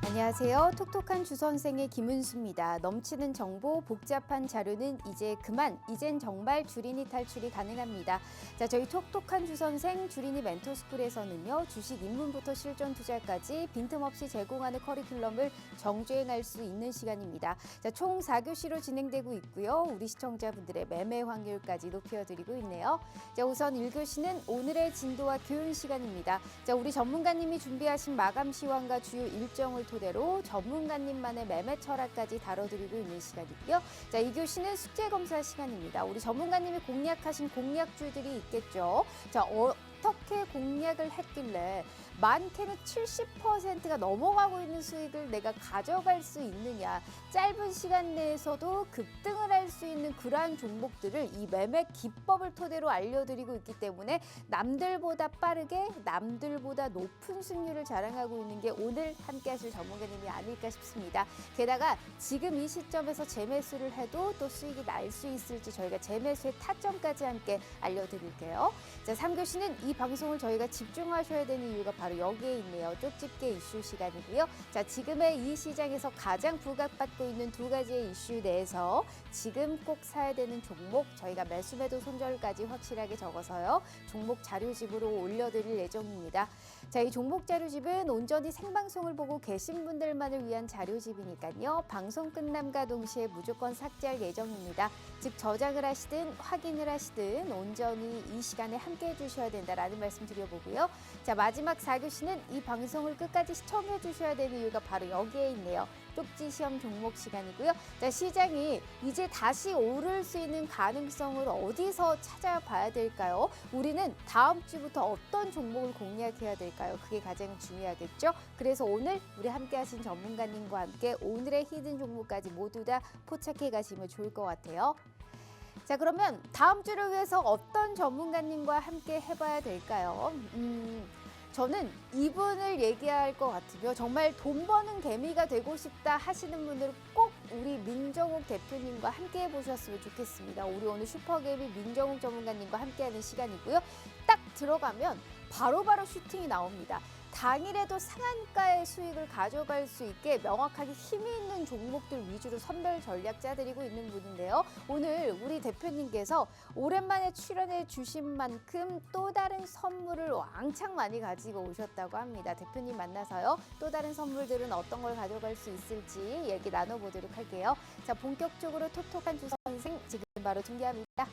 안녕하세요. 톡톡한 주선생의 김은수입니다. 넘치는 정보, 복잡한 자료는 이제 그만, 이젠 정말 주린이 탈출이 가능합니다. 자, 저희 톡톡한 주선생 주린이 멘토스쿨에서는요, 주식 입문부터 실전 투자까지 빈틈없이 제공하는 커리큘럼을 정주행할 수 있는 시간입니다. 자, 총 4교시로 진행되고 있고요. 우리 시청자분들의 매매 확률까지 높여드리고 있네요. 자, 우선 1교시는 오늘의 진도와 교훈 시간입니다. 자, 우리 전문가님이 준비하신 마감 시황과 주요 일정을 토대로 전문가님만의 매매 철학까지 다뤄드리고 있는 시간이고요. 자, 2교시는 숙제 검사 시간입니다. 우리 전문가님이 공략하신 공략주들이 있겠죠. 자, 어떻게 공략을 했길래 많게는 70%가 넘어가고 있는 수익을 내가 가져갈 수 있느냐. 짧은 시간 내에서도 급등을 할 수 있는 그러한 종목들을 이 매매 기법을 토대로 알려드리고 있기 때문에 남들보다 빠르게 남들보다 높은 승률을 자랑하고 있는 게 오늘 함께 하실 전문가님이 아닐까 싶습니다. 게다가 지금 이 시점에서 재매수를 해도 또 수익이 날 수 있을지 저희가 재매수의 타점까지 함께 알려드릴게요. 자, 3교시는 이 방송을 저희가 집중하셔야 되는 이유가 바로 여기에 있네요. 쪽집게 이슈 시간이고요. 자, 지금의 이 시장에서 가장 부각받고 있는 두 가지의 이슈 내에서 지금 꼭 사야 되는 종목 저희가 매수 매도 손절까지 확실하게 적어서요. 종목 자료집으로 올려드릴 예정입니다. 자, 이 종목 자료집은 온전히 생방송을 보고 계신 분들만을 위한 자료집이니까요. 방송 끝남과 동시에 무조건 삭제할 예정입니다. 즉 저장을 하시든 확인을 하시든 온전히 이 시간에 함께해 주셔야 된다라는 말씀 드려보고요. 자, 마지막 4교시는 이 방송을 끝까지 시청해 주셔야 되는 이유가 바로 여기에 있네요. 쪽지 시험 종목 시간이고요. 자, 시장이 이제 다시 오를 수 있는 가능성을 어디서 찾아봐야 될까요? 우리는 다음 주부터 어떤 종목을 공략해야 될까요? 그게 가장 중요하겠죠. 그래서 오늘 우리 함께 하신 전문가님과 함께 오늘의 히든 종목까지 모두 다 포착해 가시면 좋을 것 같아요. 자, 그러면 다음 주를 위해서 어떤 전문가님과 함께 해봐야 될까요? 저는 이분을 얘기할 것 같으며 정말 돈 버는 개미가 되고 싶다 하시는 분들은 꼭 우리 민정욱 대표님과 함께 해보셨으면 좋겠습니다. 우리 오늘 슈퍼개미 민정욱 전문가님과 함께하는 시간이고요. 딱 들어가면 바로바로 슈팅이 나옵니다. 당일에도 상한가의 수익을 가져갈 수 있게 명확하게 힘이 있는 종목들 위주로 선별 전략 짜드리고 있는 분인데요. 오늘 우리 대표님께서 오랜만에 출연해 주신 만큼 또 다른 선물을 왕창 많이 가지고 오셨다고 합니다. 대표님 만나서요. 또 다른 선물들은 어떤 걸 가져갈 수 있을지 얘기 나눠보도록 할게요. 자, 본격적으로 톡톡한 주선생 지금 바로 중계합니다.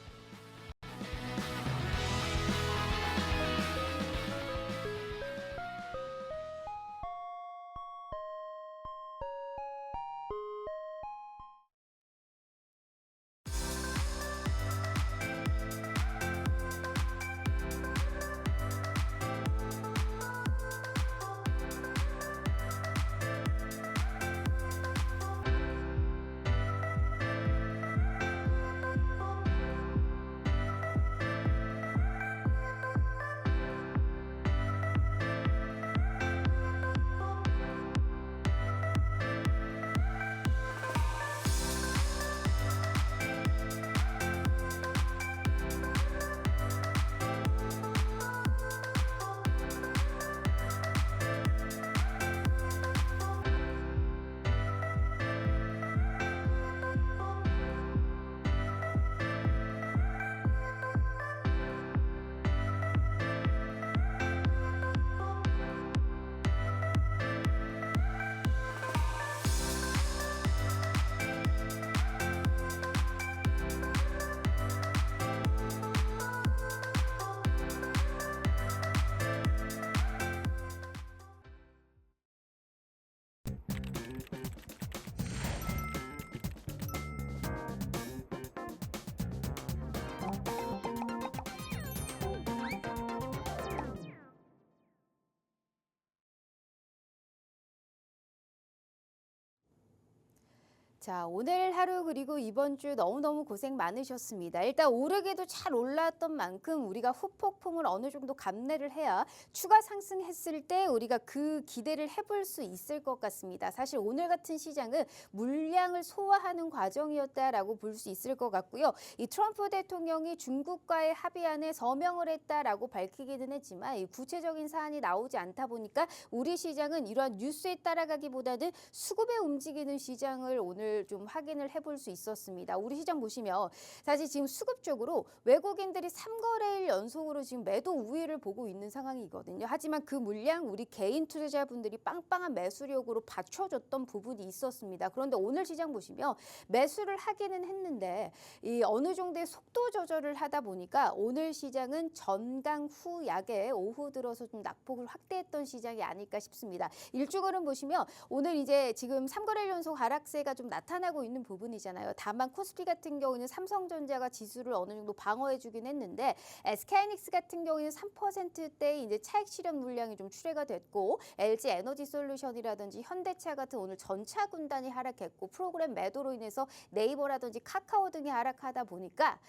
자, 오늘 하루 그리고 이번 주 너무너무 고생 많으셨습니다. 일단 오르게도 잘 올랐던 만큼 우리가 후폭풍을 어느 정도 감내를 해야 추가 상승했을 때 우리가 그 기대를 해볼 수 있을 것 같습니다. 사실 오늘 같은 시장은 물량을 소화하는 과정이었다라고 볼 수 있을 것 같고요. 이 트럼프 대통령이 중국과의 합의안에 서명을 했다라고 밝히기는 했지만 이 구체적인 사안이 나오지 않다 보니까 우리 시장은 이러한 뉴스에 따라가기보다는 수급에 움직이는 시장을 오늘 좀 확인을 해볼 수 있었습니다. 우리 시장 보시면 사실 지금 수급 쪽으로 외국인들이 3거래일 연속으로 지금 매도 우위를 보고 있는 상황이거든요. 하지만 그 물량 우리 개인 투자자분들이 빵빵한 매수력으로 받쳐줬던 부분이 있었습니다. 그런데 오늘 시장 보시면 매수를 하기는 했는데 이 어느 정도의 속도 조절을 하다 보니까 오늘 시장은 전강 후 약에 오후 들어서 좀 낙폭을 확대했던 시장이 아닐까 싶습니다. 일주일은 보시면 오늘 이제 지금 3거래일 연속 하락세가 좀 나타나고 있는 부분이잖아요. 다만 코스피 같은 경우는 삼성전자가 지수를 어느 정도 방어해주긴 했는데 SK하이닉스 같은 경우는 3%대 이제 차익 실현 물량이 좀 출회가 됐고 LG 에너지솔루션이라든지 현대차 같은 오늘 전차 군단이 하락했고 프로그램 매도로 인해서 네이버라든지 카카오 등이 하락하다 보니까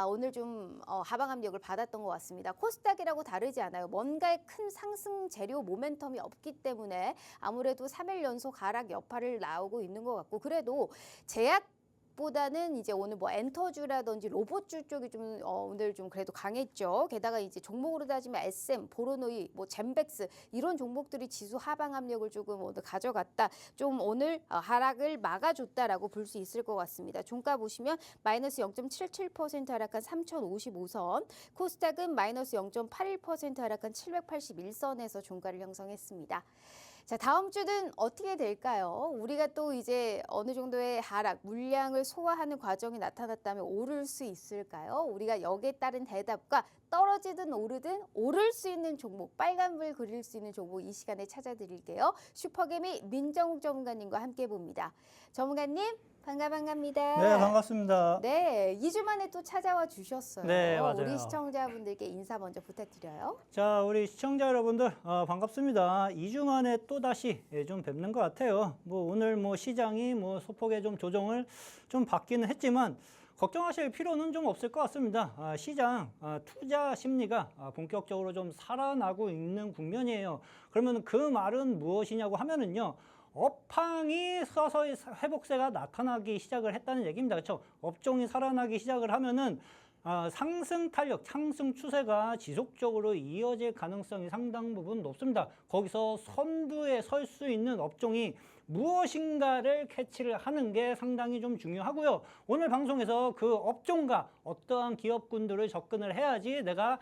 오늘 좀 하방 압력을 받았던 것 같습니다. 코스닥이라고 다르지 않아요. 뭔가의 큰 상승 재료 모멘텀이 없기 때문에 아무래도 3일 연속 하락 여파를 나오고 있는 것 같고 그래도 제약보다는 이제 오늘 뭐 엔터주라든지 로봇주 쪽이 좀 오늘 좀 그래도 강했죠. 게다가 이제 종목으로 따지면 SM, 보로노이, 뭐 젠백스 이런 종목들이 지수 하방 압력을 조금 오늘 가져갔다. 좀 오늘 하락을 막아줬다라고 볼 수 있을 것 같습니다. 종가 보시면 마이너스 0.77% 하락한 3,055선, 코스닥은 마이너스 0.81% 하락한 781선에서 종가를 형성했습니다. 자, 다음 주는 어떻게 될까요? 우리가 또 이제 어느 정도의 하락, 물량을 소화하는 과정이 나타났다면 오를 수 있을까요? 우리가 여기에 따른 대답과 떨어지든 오르든 오를 수 있는 종목, 빨간불 그릴 수 있는 종목 이 시간에 찾아드릴게요. 슈퍼개미 민정욱 전문가님과 함께 봅니다. 전문가님, 반갑습니다. 네, 반갑습니다. 네, 2주 만에 또 찾아와 주셨어요. 네, 맞아요. 우리 시청자분들께 인사 먼저 부탁드려요. 자, 우리 시청자 여러분들 반갑습니다. 2주 만에 또 다시 좀 뵙는 것 같아요. 뭐 오늘 뭐 시장이 뭐 소폭의 좀 조정을 좀 받기는 했지만 걱정하실 필요는 좀 없을 것 같습니다. 시장 투자 심리가 본격적으로 좀 살아나고 있는 국면이에요. 그러면 그 말은 무엇이냐고 하면은요. 업황이 서서히 회복세가 나타나기 시작을 했다는 얘기입니다. 그렇죠? 업종이 살아나기 시작을 하면은 상승 탄력, 상승 추세가 지속적으로 이어질 가능성이 상당 부분 높습니다. 거기서 선두에 설 수 있는 업종이 무엇인가를 캐치를 하는 게 상당히 좀 중요하고요. 오늘 방송에서 그 업종과 어떠한 기업군들을 접근을 해야지 내가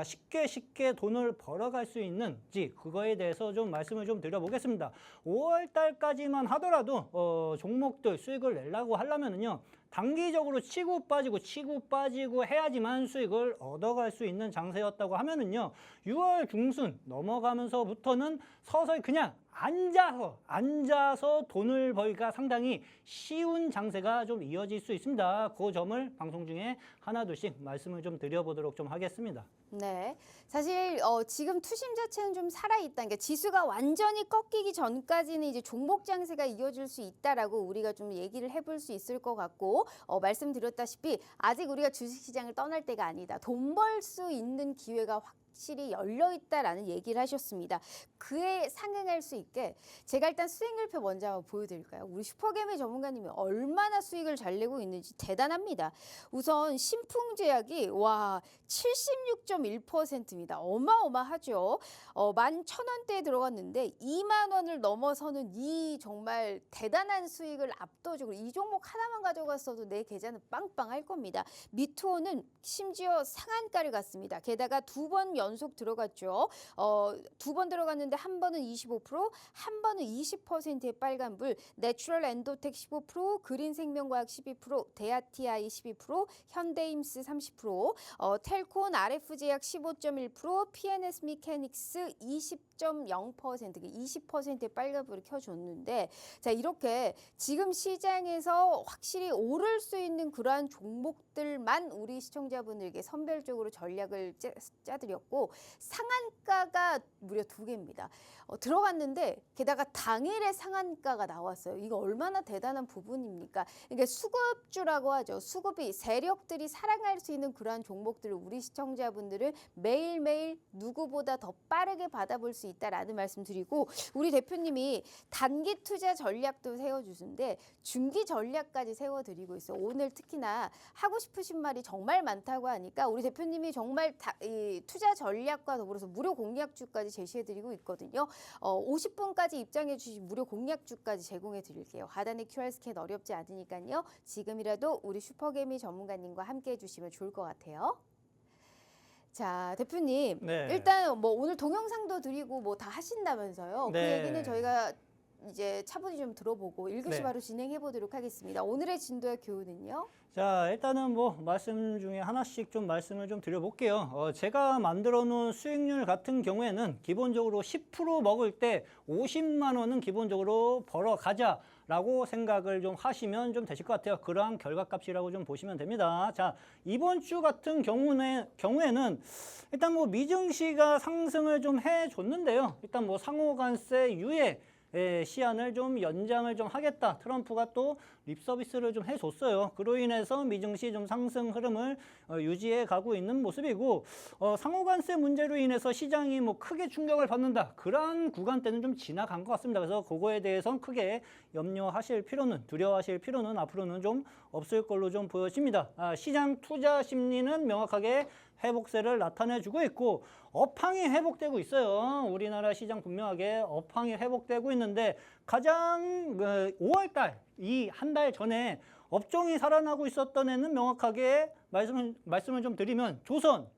쉽게 돈을 벌어갈 수 있는지 그거에 대해서 좀 말씀을 좀 드려보겠습니다. 5월 달까지만 하더라도 종목들 수익을 내려고 하려면은요. 단기적으로 치고 빠지고 해야지만 수익을 얻어갈 수 있는 장세였다고 하면은요. 6월 중순 넘어가면서부터는 서서히 그냥 앉아서 돈을 벌기가 상당히 쉬운 장세가 좀 이어질 수 있습니다. 그 점을 방송 중에 하나둘씩 말씀을 좀 드려보도록 좀 하겠습니다. 네, 사실 지금 투심 자체는 좀 살아있다. 그러니까 지수가 완전히 꺾이기 전까지는 이제 종목 장세가 이어질 수 있다라고 우리가 좀 얘기를 해볼 수 있을 것 같고 말씀드렸다시피 아직 우리가 주식시장을 떠날 때가 아니다. 돈 벌 수 있는 기회가 확실히 열려있다라는 얘기를 하셨습니다. 그에 상응할 수 있게 제가 일단 수익률표 먼저 한번 보여드릴까요? 우리 슈퍼개미 전문가님이 얼마나 수익을 잘 내고 있는지 대단합니다. 우선 신풍제약이 와 76.1%입니다. 어마어마하죠. 11,000원대에 들어갔는데 2만 원을 넘어서는 이 정말 대단한 수익을 압도적으로 이 종목 하나만 가져갔어도 내 계좌는 빵빵할 겁니다. 미투오는 심지어 상한가를 갔습니다. 게다가 2번 연속 들어갔죠. 2번 들어갔는데 한 번은 25%, 한 번은 20%의 빨간불, 내추럴 엔도텍 15%, 그린생명과학 12%, 대아티아이 12%, 현대임스 30%, 텔콘 RF제약 15.1%, PNS 미케닉스 10.0% 20%의 빨간불을 켜줬는데 자 이렇게 지금 시장에서 확실히 오를 수 있는 그러한 종목들만 우리 시청자분들에게 선별적으로 전략을 짜드렸고 상한가가 무려 2개입니다. 들어갔는데 게다가 당일에 상한가가 나왔어요. 이거 얼마나 대단한 부분입니까? 그러니까 수급주라고 하죠. 수급이 세력들이 사랑할 수 있는 그러한 종목들을 우리 시청자분들은 매일매일 누구보다 더 빠르게 받아볼 수 있다라는 말씀 드리고 우리 대표님이 단기 투자 전략도 세워주는데 중기 전략까지 세워드리고 있어요. 오늘 특히나 하고 싶으신 말이 정말 많다고 하니까 우리 대표님이 정말 이 투자 전략과 더불어서 무료 공략주까지 제시해드리고 있거든요. 50분까지 입장해 주신 무료 공략주까지 제공해 드릴게요. 하단에 QR 스캔 어렵지 않으니까요. 지금이라도 우리 슈퍼개미 전문가님과 함께 해주시면 좋을 것 같아요. 자, 대표님. 네. 일단 뭐 오늘 동영상도 드리고 뭐 다 하신다면서요. 네. 그 얘기는 저희가 이제 차분히 좀 들어보고 1교시 네. 바로 진행해 보도록 하겠습니다. 오늘의 진도의 교훈은요? 자, 일단은 뭐 말씀 중에 하나씩 좀 말씀을 좀 드려볼게요. 제가 만들어 놓은 수익률 같은 경우에는 기본적으로 10% 먹을 때 50만 원은 기본적으로 벌어 가자라고 생각을 좀 하시면 좀 되실 것 같아요. 그러한 결과값이라고 좀 보시면 됩니다. 자, 이번 주 같은 경우에는 일단 뭐 미증시가 상승을 좀 해줬는데요. 일단 뭐 상호간세 유예 시한을 좀 연장을 좀 하겠다. 트럼프가 또 립서비스를 좀 해줬어요. 그로 인해서 미증시 좀 상승 흐름을 유지해 가고 있는 모습이고 상호간세 문제로 인해서 시장이 뭐 크게 충격을 받는다. 그러한 구간대는 좀 지나간 것 같습니다. 그래서 그거에 대해서는 크게 염려하실 필요는 두려워하실 필요는 앞으로는 좀 없을 걸로 좀 보여집니다. 시장 투자 심리는 명확하게 회복세를 나타내주고 있고 업황이 회복되고 있어요. 우리나라 시장 분명하게 업황이 회복되고 있는데 가장 5월달 이 한 달 전에 업종이 살아나고 있었던 애는 명확하게 말씀을 좀 드리면 조선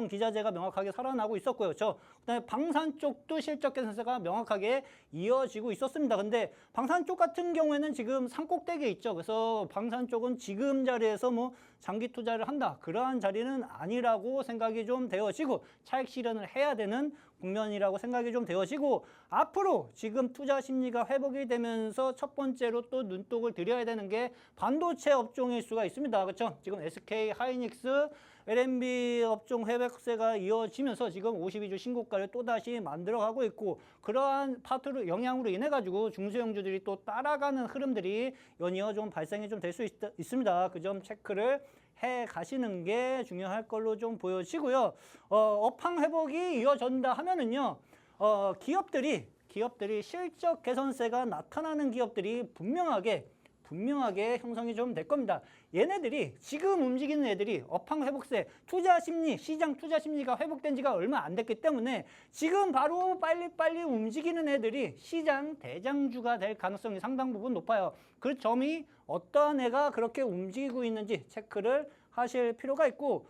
기자재가 명확하게 살아나고 있었고요. 그다음에 방산 쪽도 실적 개선세가 명확하게 이어지고 있었습니다. 근데 방산 쪽 같은 경우에는 지금 산꼭대기에 있죠. 그래서 방산 쪽은 지금 자리에서 뭐 장기 투자를 한다. 그러한 자리는 아니라고 생각이 좀 되어지고 차익 실현을 해야 되는 국면이라고 생각이 좀 되어지고 앞으로 지금 투자 심리가 회복이 되면서 첫 번째로 또 눈독을 들여야 되는 게 반도체 업종일 수가 있습니다. 그렇죠? 지금 SK 하이닉스 LNB 업종 회복세가 이어지면서 지금 52주 신고가를 또다시 만들어가고 있고 그러한 파트로 영향으로 인해 가지고 중소형주들이 또 따라가는 흐름들이 연이어 좀 발생이 좀 될 수 있습니다. 그 점 체크를 해 가시는 게 중요할 걸로 좀 보여지고요. 업황 회복이 이어진다 하면은요. 기업들이 실적 개선세가 나타나는 기업들이 분명하게 형성이 좀 될 겁니다. 얘네들이 지금 움직이는 애들이 업황 회복세, 투자 심리, 시장 투자 심리가 회복된 지가 얼마 안 됐기 때문에 지금 바로 빨리 움직이는 애들이 시장 대장주가 될 가능성이 상당 부분 높아요. 그 점이 어떠한 애가 그렇게 움직이고 있는지 체크를 하실 필요가 있고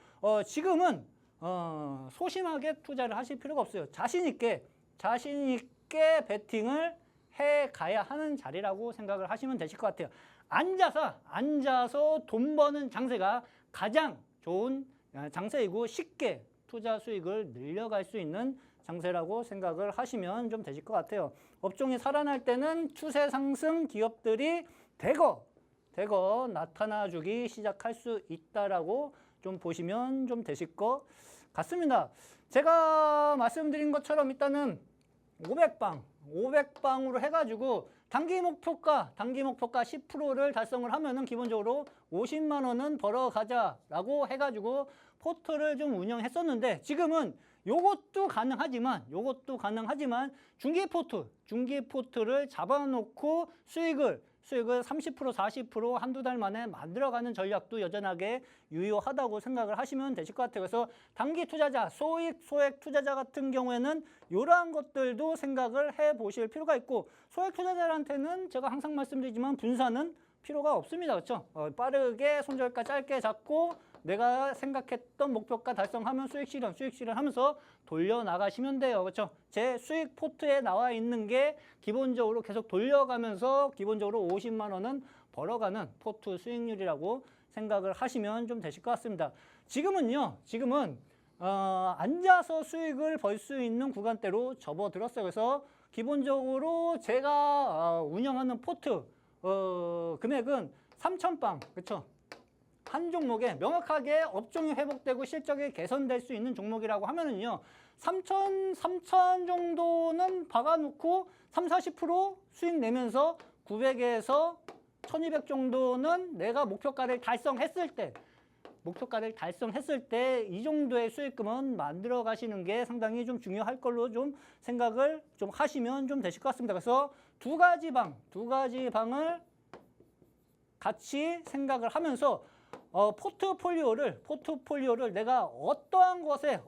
지금은 소심하게 투자를 하실 필요가 없어요. 자신 있게 베팅을 해 가야 하는 자리라고 생각을 하시면 되실 것 같아요. 앉아서 돈 버는 장세가 가장 좋은 장세이고 쉽게 투자 수익을 늘려갈 수 있는 장세라고 생각을 하시면 좀 되실 것 같아요. 업종이 살아날 때는 추세 상승 기업들이 대거 나타나주기 시작할 수 있다라고 좀 보시면 좀 되실 것 같습니다. 제가 말씀드린 것처럼 일단은 500방으로 해가지고 단기 목표가 10%를 달성을 하면은 기본적으로 50만 원은 벌어가자라고 해가지고 포트를 좀 운영했었는데 지금은 요것도 가능하지만 중기 포트를 잡아놓고 수익을 30% 40% 한두 달 만에 만들어가는 전략도 여전하게 유효하다고 생각을 하시면 되실 것 같아요. 그래서 단기 투자자, 소액 투자자 같은 경우에는 이러한 것들도 생각을 해보실 필요가 있고 소액 투자자한테는 제가 항상 말씀드리지만 분산은 필요가 없습니다. 그렇죠? 빠르게 손절가 짧게 잡고 내가 생각했던 목표가 달성하면 수익 실현하면서 돌려나가시면 돼요. 그렇죠? 제 수익 포트에 나와 있는 게 기본적으로 계속 돌려가면서 기본적으로 50만 원은 벌어가는 포트 수익률이라고 생각을 하시면 좀 되실 것 같습니다. 지금은 앉아서 수익을 벌 수 있는 구간대로 접어들었어요. 그래서 기본적으로 제가 운영하는 포트 금액은 3,000방, 그렇죠? 한 종목에 명확하게 업종이 회복되고 실적이 개선될 수 있는 종목이라고 하면은요, 3,000 정도는 박아놓고 30-40% 수익 내면서 900에서 1,200 정도는 내가 목표가를 달성했을 때 이 정도의 수익금은 만들어 가시는 게 상당히 좀 중요할 걸로 좀 생각을 좀 하시면 좀 되실 것 같습니다. 그래서 두 가지 방을 같이 생각을 하면서 포트폴리오를 내가 어떠한 것에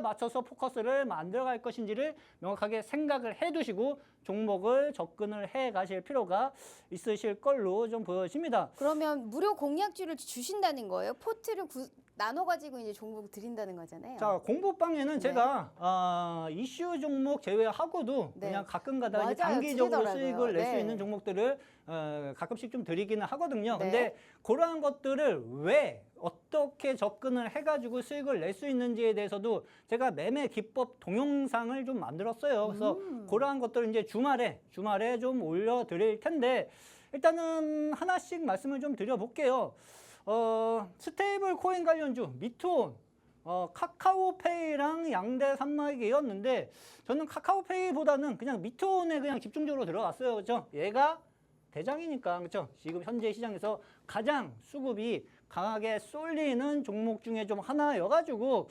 맞춰서 포커스를 만들어 갈 것인지를 명확하게 생각을 해 두시고 종목을 접근을 해 가실 필요가 있으실 걸로 좀 보여집니다. 그러면 무료 공략주를 주신다는 거예요? 포트를 나눠가지고 이제 종목 드린다는 거잖아요. 자, 공부방에는 네. 제가 이슈 종목 제외하고도 네. 그냥 가끔가다 이제 맞아요. 단기적으로 드리더라고요. 수익을 낼 수 네. 있는 종목들을 가끔씩 좀 드리기는 하거든요. 네. 근데 그러한 것들을 왜 어떻게 접근을 해가지고 수익을 낼 수 있는지에 대해서도 제가 매매 기법 동영상을 좀 만들었어요. 그래서 그러한 것들을 이제 주말에 좀 올려드릴 텐데 일단은 하나씩 말씀을 좀 드려볼게요. 스테이블 코인 관련주 미투온 카카오페이랑 양대 산맥이었는데 저는 카카오페이보다는 그냥 미투온에 그냥 집중적으로 들어갔어요. 그렇죠? 얘가 대장이니까, 그렇죠? 지금 현재 시장에서 가장 수급이 강하게 쏠리는 종목 중에 좀 하나여가지고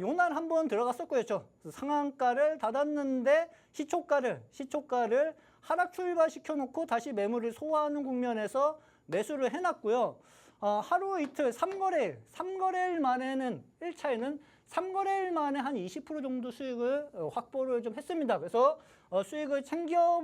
요날 한번 들어갔었고요. 그렇죠? 상한가를 닫았는데 시초가를 하락 출발시켜 놓고 다시 매물을 소화하는 국면에서 매수를 해놨고요. 하루 이틀 3거래일 만에는 1차에는 3거래일 만에 한 20% 정도 수익을 확보를 좀 했습니다. 그래서 수익을 챙겨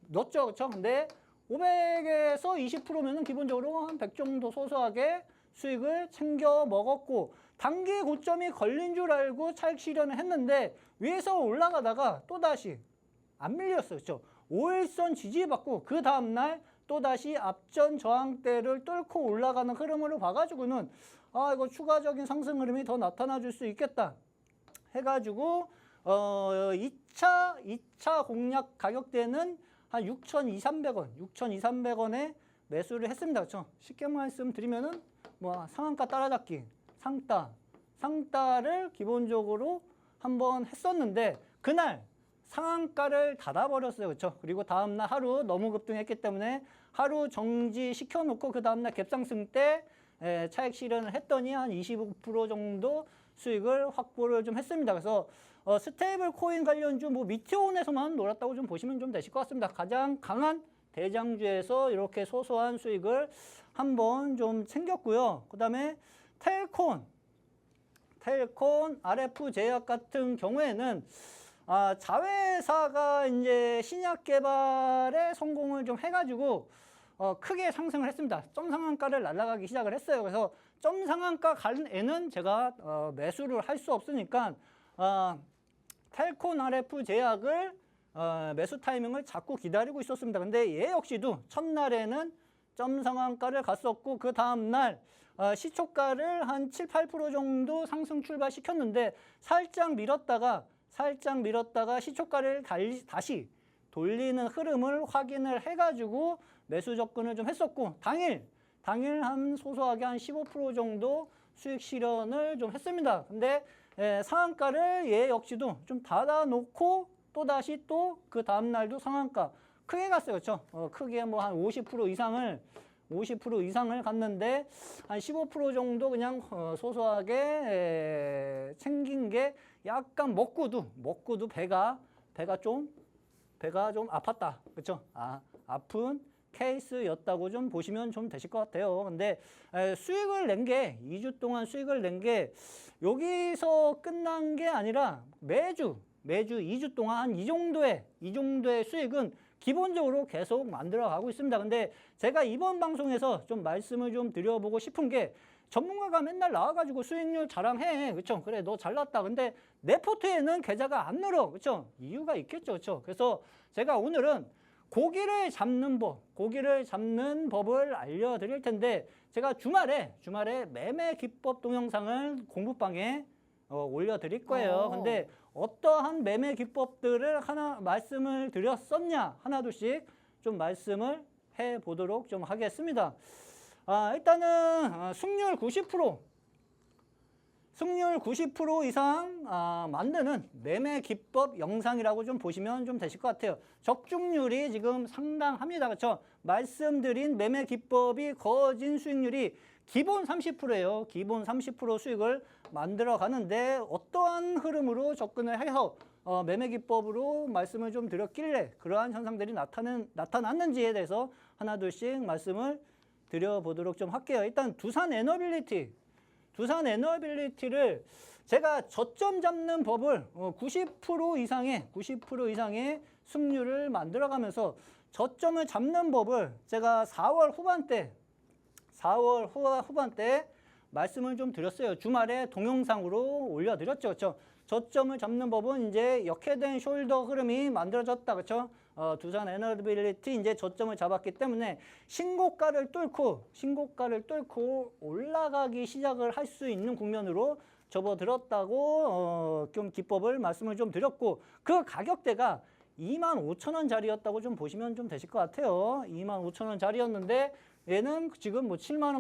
넣었죠. 그렇죠? 근데 500에서 20%면은 기본적으로 한 100 정도 소소하게 수익을 챙겨 먹었고 단기 고점이 걸린 줄 알고 차익 실현을 했는데 위에서 올라가다가 또다시 안 밀렸어요. 그렇죠? 5일선 지지받고 그 다음날 또다시 앞전 저항대를 뚫고 올라가는 흐름으로 봐가지고는 이거 추가적인 상승 흐름이 더 나타나 줄 수 있겠다 해가지고 2차 공략 가격대는 한 6,200-300원에 매수를 했습니다. 그렇죠? 쉽게 말씀드리면은 뭐 상한가 따라잡기, 상따를 기본적으로 한번 했었는데 그날 상한가를 닫아버렸어요. 그렇죠? 그리고 다음날 하루 너무 급등했기 때문에 하루 정지시켜 놓고 그 다음날 갭상승 때 차익 실현을 했더니 한 25% 정도 수익을 확보를 좀 했습니다. 그래서 스테이블 코인 관련주 뭐 미티온에서만 놀았다고 좀 보시면 좀 되실 것 같습니다. 가장 강한 대장주에서 이렇게 소소한 수익을 한번 좀 챙겼고요. 그 다음에 텔콘 RF 제약 같은 경우에는 자회사가 이제 신약 개발에 성공을 좀 해가지고 크게 상승을 했습니다. 점상한가를 날아가기 시작을 했어요. 그래서 점상한가 간에는 제가 매수를 할 수 없으니까 텔콘 RF 제약을 매수 타이밍을 자꾸 기다리고 있었습니다. 근데 얘 역시도 첫날에는 점상한가를 갔었고 그 다음날 시초가를 한 7-8% 정도 상승 출발시켰는데 살짝 밀었다가 시초가를 다시 돌리는 흐름을 확인을 해가지고 매수 접근을 좀 했었고 당일 한 소소하게 한 15% 정도 수익 실현을 좀 했습니다. 근데 상한가를 얘 역시도 좀 닫아놓고 또다시 또 그 다음날도 상한가 크게 갔어요. 그렇죠? 크게 뭐 한 50% 이상을 갔는데 한 15% 정도 그냥 소소하게 챙긴 게 약간 먹고도 배가 좀 아팠다. 그렇죠? 아픈 케이스였다고 좀 보시면 좀 되실 것 같아요. 근데 수익을 낸 게 2주 동안 수익을 낸 게 여기서 끝난 게 아니라 매주 2주 동안 이 정도의 수익은 기본적으로 계속 만들어 가고 있습니다. 근데 제가 이번 방송에서 좀 말씀을 좀 드려보고 싶은 게 전문가가 맨날 나와가지고 수익률 자랑해. 그렇죠? 그래, 너 잘났다. 근데 내 포트에는 계좌가 안 늘어. 그렇죠? 이유가 있겠죠. 그렇죠? 그래서 제가 오늘은 고기를 잡는 법을 알려드릴 텐데 제가 주말에 매매 기법 동영상을 공부방에 올려드릴 거예요. 근데 어떠한 매매 기법들을 하나 말씀을 드렸었냐 하나둘씩 좀 말씀을 해보도록 좀 하겠습니다. 일단은 승률 90% 이상 만드는 매매 기법 영상이라고 좀 보시면 좀 되실 것 같아요. 적중률이 지금 상당합니다. 그렇죠? 말씀드린 매매 기법이 거진 수익률이 기본 30%예요. 기본 30% 수익을 만들어 가는데 어떠한 흐름으로 접근을 해서 매매 기법으로 말씀을 좀 드렸길래 그러한 현상들이 나타났는지에 대해서 하나둘씩 말씀을 드려보도록 좀 할게요. 일단 두산 에너빌리티를 제가 저점 잡는 법을 90% 이상의 승률을 만들어가면서 저점을 잡는 법을 제가 4월 후반때 말씀을 좀 드렸어요. 주말에 동영상으로 올려드렸죠. 그렇죠? 저점을 잡는 법은 이제 역회된 숄더 흐름이 만들어졌다. 그렇죠? 두산 에너빌리티 이제 저점을 잡았기 때문에 신고가를 뚫고 올라가기 시작을 할 수 있는 국면으로 접어들었다고 좀 기법을 말씀을 좀 드렸고 그 가격대가 25,000원짜리였다고 좀 보시면 좀 되실 것 같아요. 25,000원짜리였는데 얘는 지금 뭐 7만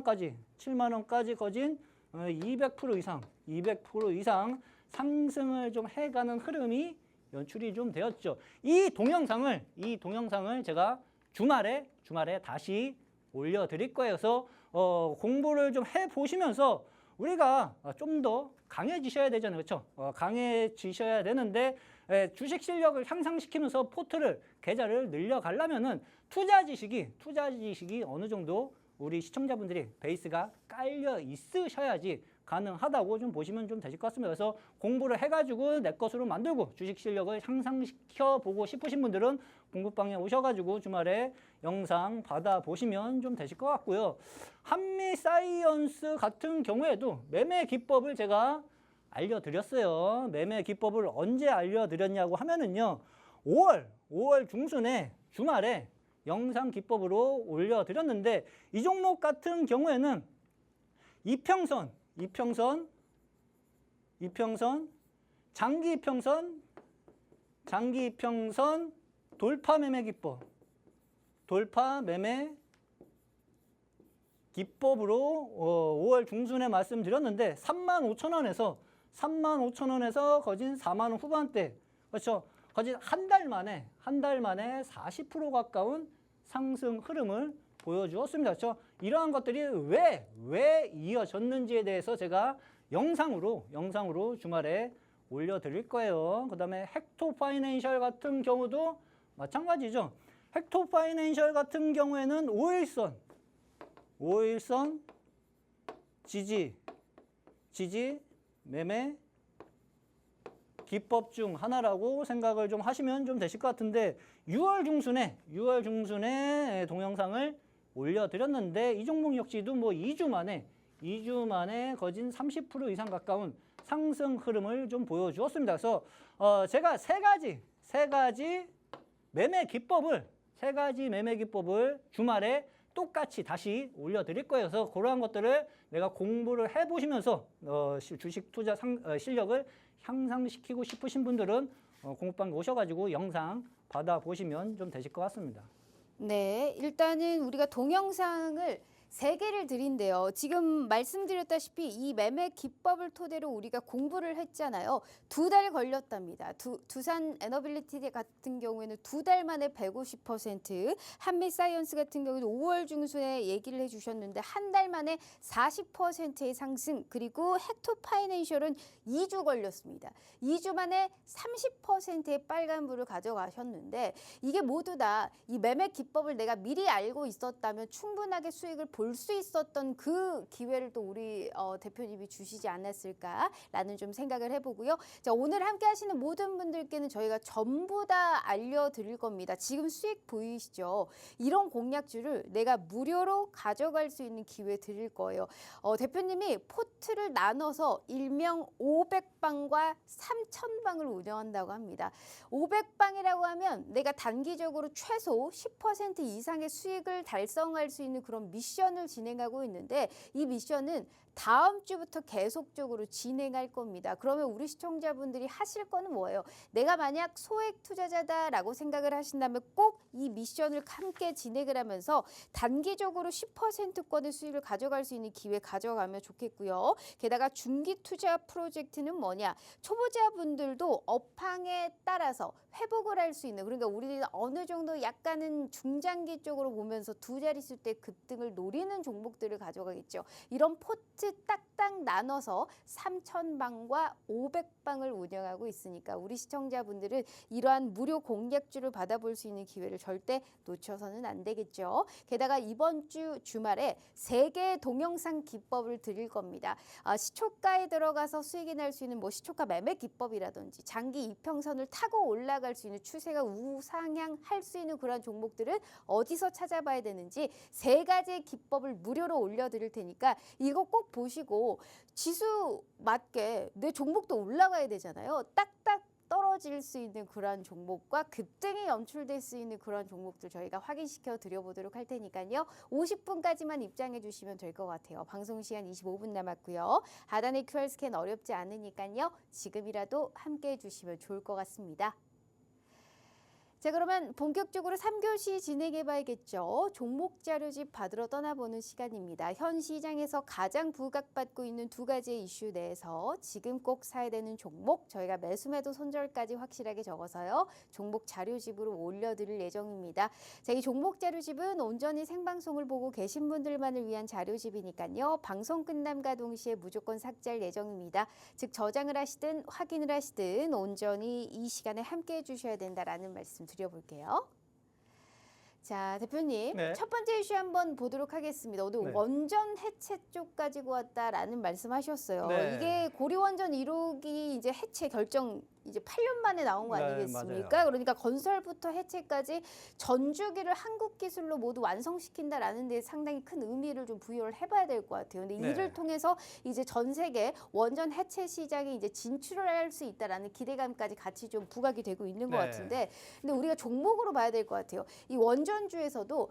원까지 거진 200% 이상 상승을 좀 해가는 흐름이 연출이 좀 되었죠. 이 동영상을 제가 주말에 다시 올려드릴 거예요. 그래서 공부를 좀 해보시면서 우리가 좀 더 강해지셔야 되잖아요. 그렇죠? 강해지셔야 되는데 주식 실력을 향상시키면서 계좌를 늘려가려면은 투자 지식이 어느 정도 우리 시청자분들이 베이스가 깔려 있으셔야지 가능하다고 좀 보시면 좀 되실 것 같습니다. 그래서 공부를 해가지고 내 것으로 만들고 주식 실력을 향상시켜 보고 싶으신 분들은 공부방에 오셔가지고 주말에 영상 받아보시면 좀 되실 것 같고요. 한미사이언스 같은 경우에도 매매 기법을 제가 알려드렸어요. 매매 기법을 언제 알려드렸냐고 하면은요. 5월 중순에 주말에 영상 기법으로 올려드렸는데 이 종목 같은 경우에는 이평선, 장기 이평선 돌파 매매 기법으로 5월 중순에 말씀드렸는데 35,000원에서 거진 4만 원 후반대. 그렇죠? 거진 한 달 만에 40% 가까운 상승 흐름을 보여주었습니다. 그렇죠? 이러한 것들이 왜 이어졌는지에 대해서 제가 영상으로 주말에 올려드릴 거예요. 그 다음에 헥토파이낸셜 같은 경우도 마찬가지죠. 헥토파이낸셜 같은 경우에는 5일선 지지 매매 기법 중 하나라고 생각을 좀 하시면 좀 되실 것 같은데 6월 중순에 동영상을 올려드렸는데 이 종목 역시도 뭐 2주 만에 거진 30% 이상 가까운 상승 흐름을 좀 보여주었습니다. 그래서 제가 세 가지 매매 기법을 주말에 똑같이 다시 올려드릴 거예요. 그래서 그러한 것들을 내가 공부를 해보시면서 주식 투자 실력을 향상시키고 싶으신 분들은 공부방에 오셔가지고 영상 받아보시면 좀 되실 것 같습니다. 네, 일단은 우리가 동영상을 3개를 드린대요. 지금 말씀드렸다시피 이 매매 기법을 토대로 우리가 공부를 했잖아요. 2달 걸렸답니다. 두산 에너빌리티 같은 경우에는 2달 만에 150%, 한미사이언스 같은 경우는 5월 중순에 얘기를 해주셨는데 한 달 만에 40%의 상승, 그리고 헥토파이낸셜은 2주 걸렸습니다. 2주 만에 30%의 빨간불을 가져가셨는데 이게 모두 다 이 매매 기법을 내가 미리 알고 있었다면 충분하게 수익을 볼 수 있었던 그 기회를 또 우리 대표님이 주시지 않았을까라는 좀 생각을 해보고요. 자, 오늘 함께 하시는 모든 분들께는 저희가 전부 다 알려드릴 겁니다. 지금 수익 보이시죠? 이런 공략주를 내가 무료로 가져갈 수 있는 기회 드릴 거예요. 대표님이 포트를 나눠서 일명 500방과 3000방을 운영한다고 합니다. 500방이라고 하면 내가 단기적으로 최소 10% 이상의 수익을 달성할 수 있는 그런 미션을 진행하고 있는데 이 미션은 다음 주부터 계속적으로 진행할 겁니다. 그러면 우리 시청자분들이 하실 거는 뭐예요? 내가 만약 소액 투자자다라고 생각을 하신다면 꼭 이 미션을 함께 진행을 하면서 단기적으로 10%권의 수익을 가져갈 수 있는 기회 가져가면 좋겠고요. 게다가 중기 투자 프로젝트는 뭐냐? 초보자분들도 업황에 따라서 회복을 할 수 있는, 그러니까 우리는 어느 정도 약간은 중장기 쪽으로 보면서 두 자릿수 때 급등을 노리는 종목들을 가져가겠죠. 이런 포트 딱딱 나눠서 3000방과 500방을 운영하고 있으니까 우리 시청자분들은 이러한 무료 공략주를 받아볼 수 있는 기회를 절대 놓쳐서는 안 되겠죠. 게다가 이번 주 주말에 3개의 동영상 기법을 드릴 겁니다. 시초가에 들어가서 수익이 날 수 있는 뭐 시초가 매매 기법이라든지 장기 이평선을 타고 올라갈 수 있는 추세가 우상향 할 수 있는 그런 종목들은 어디서 찾아봐야 되는지 3가지의 기법을 무료로 올려드릴 테니까 이거 꼭 보시고 지수 맞게 내 종목도 올라가야 되잖아요. 딱딱 떨어질 수 있는 그러한 종목과 급등이 연출될 수 있는 그런 종목들 저희가 확인시켜 드려보도록 할 테니까요. 50분까지만 입장해 주시면 될 것 같아요. 방송 시간 25분 남았고요. 하단의 QR 스캔 어렵지 않으니까요. 지금이라도 함께 해주시면 좋을 것 같습니다. 자, 그러면 본격적으로 3교시 진행해 봐야겠죠. 종목 자료집 받으러 떠나보는 시간입니다. 현 시장에서 가장 부각받고 있는 2가지의 이슈 내에서 지금 꼭 사야 되는 종목, 저희가 매수매도 손절까지 확실하게 적어서요. 종목 자료집으로 올려드릴 예정입니다. 자, 이 종목 자료집은 온전히 생방송을 보고 계신 분들만을 위한 자료집이니까요. 방송 끝남과 동시에 무조건 삭제할 예정입니다. 즉 저장을 하시든 확인을 하시든 온전히 이 시간에 함께해 주셔야 된다라는 말씀 드려볼게요. 자, 대표님, 네. 첫 번째 이슈 한번 보도록 하겠습니다. 오늘 네. 원전 해체 쪽 가지고 왔다라는 말씀하셨어요. 네. 이게 고려원전 1호기 이제 해체 결정 이제 8년 만에 나온 거 네, 아니겠습니까? 맞아요. 그러니까 건설부터 해체까지 전 주기를 한국 기술로 모두 완성시킨다라는 데 상당히 큰 의미를 좀 부여를 해봐야 될 것 같아요. 근데 네. 이를 통해서 이제 전 세계 원전 해체 시장에 이제 진출을 할 수 있다라는 기대감까지 같이 좀 부각이 되고 있는 것 네. 같은데, 근데 우리가 종목으로 봐야 될 것 같아요. 이 원전주에서도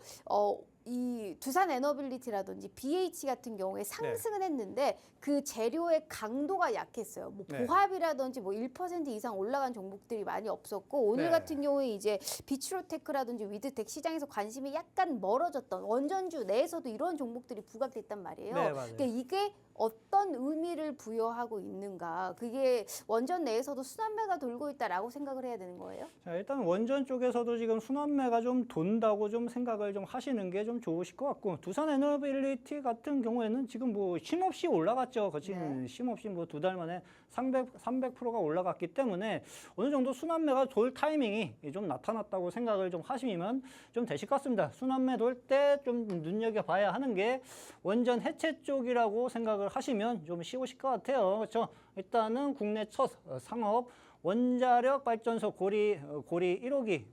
이 두산 에너빌리티라든지 BH 같은 경우에 상승은 했는데 그 재료의 강도가 약했어요. 뭐 네. 보합이라든지 뭐 1% 이상 올라간 종목들이 많이 없었고 오늘 네. 같은 경우에 이제 비츠로테크라든지 위드텍 시장에서 관심이 약간 멀어졌던 원전주 내에서도 이런 종목들이 부각됐단 말이에요. 네, 맞아요. 그러니까 이게 어떤 의미를 부여하고 있는가, 그게 원전 내에서도 순환매가 돌고 있다라고 생각을 해야 되는 거예요? 자, 일단 원전 쪽에서도 지금 순환매가 좀 돈다고 좀 생각을 좀 하시는 게 좀 좋으실 것 같고, 두산 에너빌리티 같은 경우에는 지금 뭐 쉼없이 올라갔죠. 거친 네. 쉼없이 뭐 2달 만에 300%가 올라갔기 때문에 어느 정도 순환매가 돌 타이밍이 좀 나타났다고 생각을 좀 하시면 좀 되실 것 같습니다. 순환매 돌 때 좀 눈여겨봐야 하는 게 원전 해체 쪽이라고 생각을 하시면 좀 쉬우실 것 같아요. 그렇죠? 일단은 국내 첫 상업 원자력 발전소 고리 1호기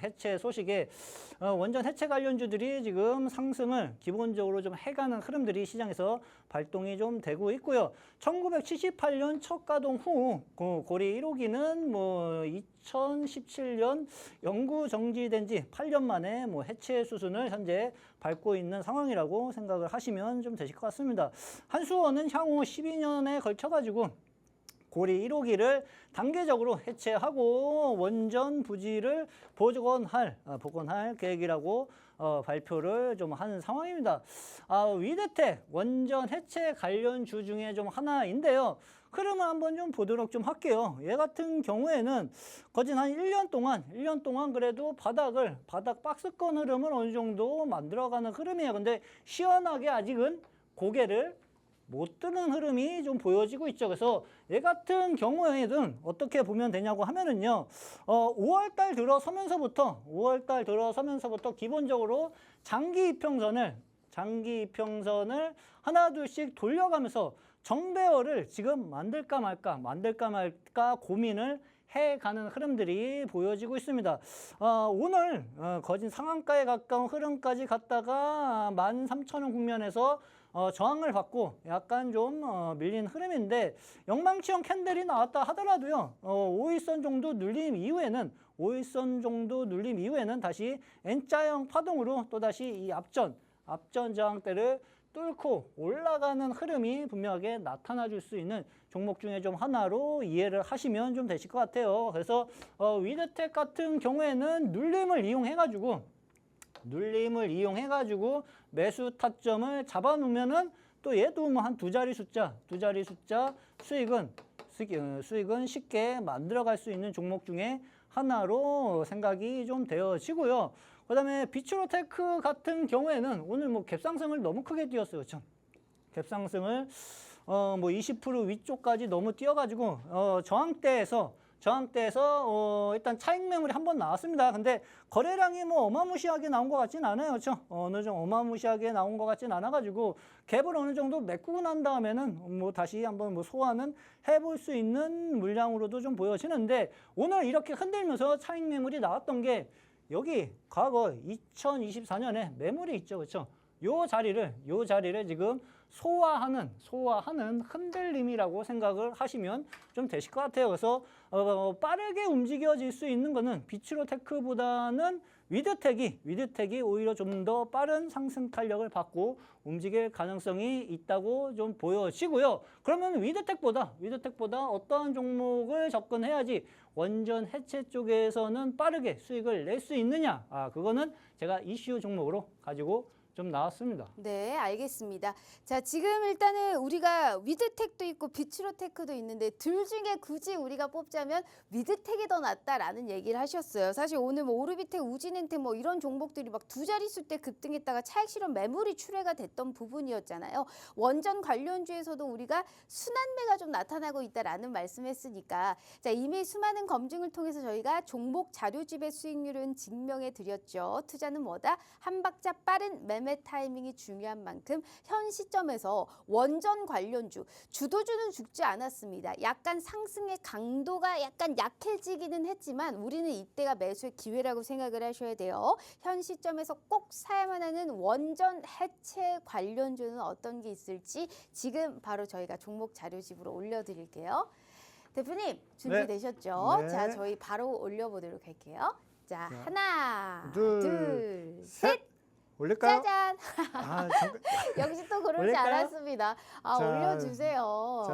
해체 소식에 원전 해체 관련주들이 지금 상승을 기본적으로 좀 해가는 흐름들이 시장에서 발동이 좀 되고 있고요. 1978년 첫 가동 후 고리 1호기는 뭐 2017년 영구 정지된 지 8년 만에 뭐 해체 수순을 현재 밟고 있는 상황이라고 생각을 하시면 좀 되실 것 같습니다. 한수원은 향후 12년에 걸쳐가지고 고리 1호기를 단계적으로 해체하고 원전 부지를 복원할 계획이라고 발표를 좀 하는 상황입니다. 위드텍 원전 해체 관련주 중에 좀 하나인데요. 흐름을 한번 좀 보도록 좀 할게요. 얘 같은 경우에는 거진 한 1년 동안 그래도 바닥 박스권 흐름을 어느 정도 만들어가는 흐름이에요. 근데 시원하게 아직은 고개를 못 드는 흐름이 좀 보여지고 있죠. 그래서 얘 같은 경우에는 어떻게 보면 되냐고 하면은요, 5월달 들어서면서부터 기본적으로 장기 장기 이평선을 하나 둘씩 돌려가면서 정배열을 지금 만들까 말까 고민을 해가는 흐름들이 보여지고 있습니다. 오늘 거진 상한가에 가까운 흐름까지 갔다가 13,000원 국면에서 저항을 받고 약간 좀 밀린 흐름인데 영망치형 캔들이 나왔다 하더라도요. 5일선 정도 눌림 이후에는 다시 N자형 파동으로 또다시 이 앞전 저항대를 뚫고 올라가는 흐름이 분명하게 나타나 줄 수 있는 종목 중에 좀 하나로 이해를 하시면 좀 되실 것 같아요. 그래서 위드텍 같은 경우에는 눌림을 이용해가지고 매수 타점을 잡아놓으면은 또 얘도 뭐 한 두 자리 숫자 수익은 쉽게 만들어갈 수 있는 종목 중에 하나로 생각이 좀 되어지고요. 그다음에 비츠로테크 같은 경우에는 오늘 뭐 갭상승을 너무 크게 띄었어요, 그렇죠? 갭상승을 뭐 20% 위쪽까지 너무 띄어가지고 저항대에서 일단 차익 매물이 한 번 나왔습니다. 근데 거래량이 뭐 어마무시하게 나온 것 같진 않아요, 그렇죠? 어느 정도 어마무시하게 나온 것 같진 않아가지고 갭을 어느 정도 메꾸고 난 다음에는 뭐 다시 한번 뭐 소화는 해볼 수 있는 물량으로도 좀 보여지는데 오늘 이렇게 흔들면서 차익 매물이 나왔던 게 여기 과거 2024년에 매물이 있죠, 그렇죠? 요 자리를 지금 소화하는 흔들림이라고 생각을 하시면 좀 되실 것 같아요. 그래서 빠르게 움직여질 수 있는 거는 비츠로테크보다는 위드텍이 오히려 좀 더 빠른 상승 탄력을 받고 움직일 가능성이 있다고 좀 보여지고요. 그러면 위드텍보다 어떠한 종목을 접근해야지 원전 해체 쪽에서는 빠르게 수익을 낼 수 있느냐? 그거는 제가 이슈 종목으로 가지고 좀 나왔습니다. 네, 알겠습니다. 자, 지금 일단은 우리가 위드텍도 있고 비츠로테크도 있는데 둘 중에 굳이 우리가 뽑자면 위드텍이 더 낫다라는 얘기를 하셨어요. 사실 오늘 뭐 오르비텍, 우진엔텍 뭐 이런 종목들이 막 두 자릿수 때 급등했다가 차익 실현 매물이 출회가 됐던 부분이었잖아요. 원전 관련주에서도 우리가 순환매가 좀 나타나고 있다라는 말씀했으니까 자, 이미 수많은 검증을 통해서 저희가 종목 자료집의 수익률은 증명해 드렸죠. 투자는 뭐다? 한 박자 빠른 매매 타이밍이 중요한 만큼 현 시점에서 원전 관련주 주도주는 죽지 않았습니다. 약간 상승의 강도가 약간 약해지기는 했지만 우리는 이때가 매수의 기회라고 생각을 하셔야 돼요. 현 시점에서 꼭 사야만 하는 원전 해체 관련주는 어떤 게 있을지 지금 바로 저희가 종목 자료집으로 올려드릴게요. 대표님 준비되셨죠? 네. 자, 저희 바로 올려보도록 할게요. 자, 하나, 둘, 둘, 셋. 셋. 올릴까요? 짜잔. 잠깐. 역시 또 그러지 올릴까요? 않았습니다. 자, 올려주세요.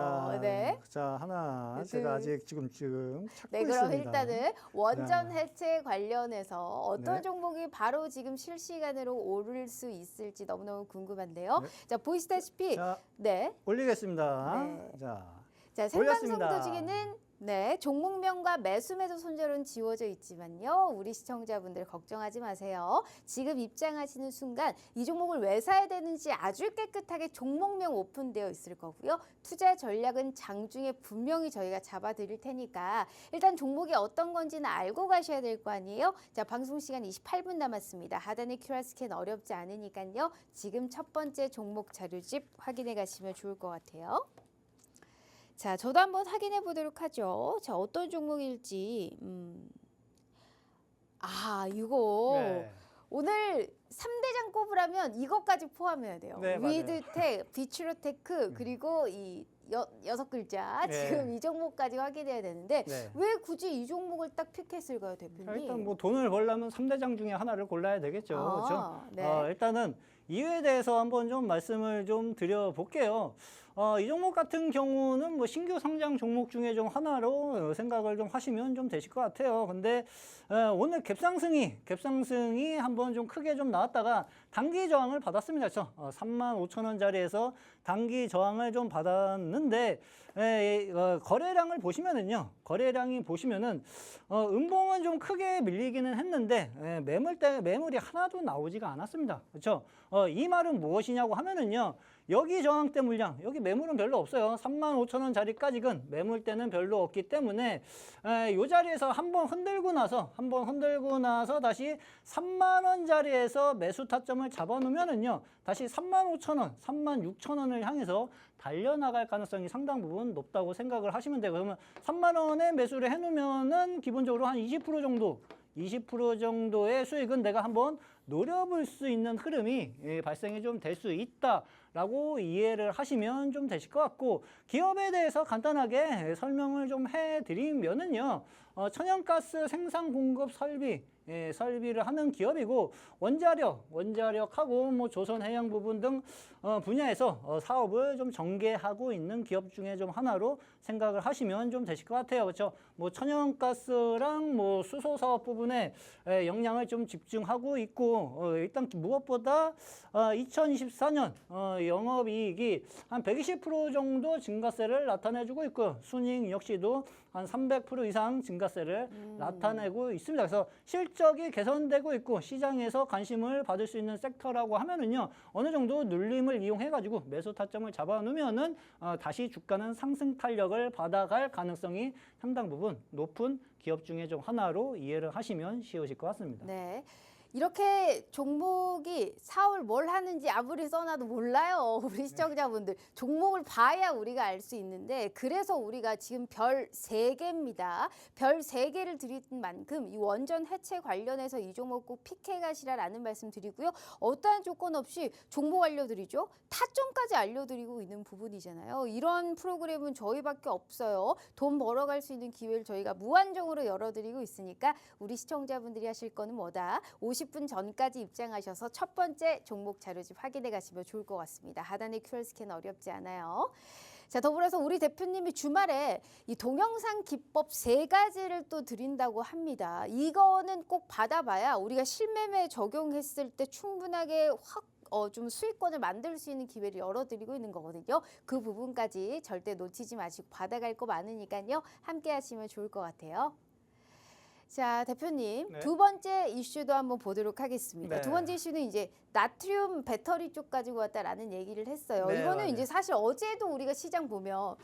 네. 자, 하나. 둘. 제가 아직 지금 찾고 네, 그럼 있습니다. 일단은 원전 해체 관련해서 어떤 네. 종목이 바로 지금 실시간으로 오를 수 있을지 너무너무 궁금한데요. 네. 자, 보시다시피 자, 네. 올리겠습니다. 네. 자, 자, 올렸습니다. 생방송 도중에는 네, 종목명과 매수 매도 손절은 지워져 있지만요. 우리 시청자분들 걱정하지 마세요. 지금 입장하시는 순간 이 종목을 왜 사야 되는지 아주 깨끗하게 종목명 오픈되어 있을 거고요. 투자 전략은 장중에 분명히 저희가 잡아드릴 테니까 일단 종목이 어떤 건지는 알고 가셔야 될 거 아니에요. 자, 방송 시간 28분 남았습니다. 하단에 QR 스캔 어렵지 않으니까요. 지금 첫 번째 종목 자료집 확인해 가시면 좋을 것 같아요. 자, 저도 한번 확인해 보도록 하죠. 자, 어떤 종목일지. 이거 네. 오늘 3대장 꼽으라면 이것까지 포함해야 돼요. 네, 맞아요. 위드텍, 비츠로테크 그리고 이 여섯 글자 네. 지금 이 종목까지 확인해야 되는데 네. 왜 굳이 이 종목을 딱 픽했을까요, 대표님? 일단 뭐 돈을 벌려면 3대장 중에 하나를 골라야 되겠죠. 그렇죠? 네. 일단은 이유에 대해서 한번 좀 말씀을 좀 드려볼게요. 이 종목 같은 경우는 뭐 신규 상장 종목 중에 좀 하나로 생각을 좀 하시면 좀 되실 것 같아요. 근데 오늘 갭상승이 한번 좀 크게 좀 나왔다가 단기 저항을 받았습니다. 그렇죠? 35,000원짜리에서 단기 저항을 좀 받았는데 거래량을 보시면은요. 거래량이 보시면은 음봉은 좀 크게 밀리기는 했는데 매물이 하나도 나오지가 않았습니다. 그렇죠? 이 말은 무엇이냐고 하면은요. 여기 저항대 물량, 여기 매물은 별로 없어요. 35,000원짜리까지는 매물대는 별로 없기 때문에 이 자리에서 한번 흔들고 나서 다시 30,000원짜리에서 매수 타점을 잡아놓으면은요, 다시 35,000원, 36,000원을 향해서 달려나갈 가능성이 상당 부분 높다고 생각을 하시면 돼요. 그러면 3만 원에 매수를 해놓으면은 기본적으로 한 20% 정도의 수익은 내가 한번 노려볼 수 있는 흐름이 발생이 좀 될 수 있다라고 이해를 하시면 좀 되실 것 같고, 기업에 대해서 간단하게 설명을 좀 해드리면은요, 천연가스 생산 공급 설비를 하는 기업이고, 원자력하고 뭐 조선해양 부분 등 분야에서 사업을 좀 전개하고 있는 기업 중에 좀 하나로 생각을 하시면 좀 되실 것 같아요. 그렇죠? 뭐 천연가스랑 뭐 수소 사업 부분에 역량을 좀 집중하고 있고, 일단 무엇보다 2024년 영업이익이 한 120% 정도 증가세를 나타내주고 있고, 순이익 역시도 한 300% 이상 증가세를 나타내고 있습니다. 그래서 실적이 개선되고 있고 시장에서 관심을 받을 수 있는 섹터라고 하면은요, 어느 정도 눌림을 이용해가지고 매수 타점을 잡아놓으면은 다시 주가는 상승 탄력을 받아갈 가능성이 상당 부분 높은 기업 중에 좀 하나로 이해를 하시면 쉬우실 것 같습니다. 네. 이렇게 종목이 4월 뭘 하는지 아무리 써놔도 몰라요. 우리 시청자분들. 종목을 봐야 우리가 알 수 있는데, 그래서 우리가 지금 별 3개입니다. 별 3개를 드린 만큼 이 원전 해체 관련해서 이 종목 꼭 PK 가시라라는 말씀 드리고요. 어떠한 조건 없이 종목 알려드리죠. 타점까지 알려드리고 있는 부분이잖아요. 이런 프로그램은 저희밖에 없어요. 돈 벌어갈 수 있는 기회를 저희가 무한정으로 열어드리고 있으니까 우리 시청자분들이 하실 거는 뭐다? 50분 전까지 입장하셔서 첫 번째 종목 자료집 확인해 가시면 좋을 것 같습니다. 하단의 QR 스캔 어렵지 않아요. 자, 더불어서 우리 대표님이 주말에 이 동영상 기법 3가지를 또 드린다고 합니다. 이거는 꼭 받아봐야 우리가 실매매 적용했을 때 충분하게 좀 수익권을 만들 수 있는 기회를 열어드리고 있는 거거든요. 그 부분까지 절대 놓치지 마시고 받아갈 거 많으니까요. 함께 하시면 좋을 것 같아요. 자, 대표님, 네. 두 번째 이슈도 한번 보도록 하겠습니다. 네. 두 번째 이슈는 이제 나트륨 배터리 쪽 가지고 왔다라는 얘기를 했어요. 네, 이거는 맞아요. 이제 사실 어제도 우리가 시장 보면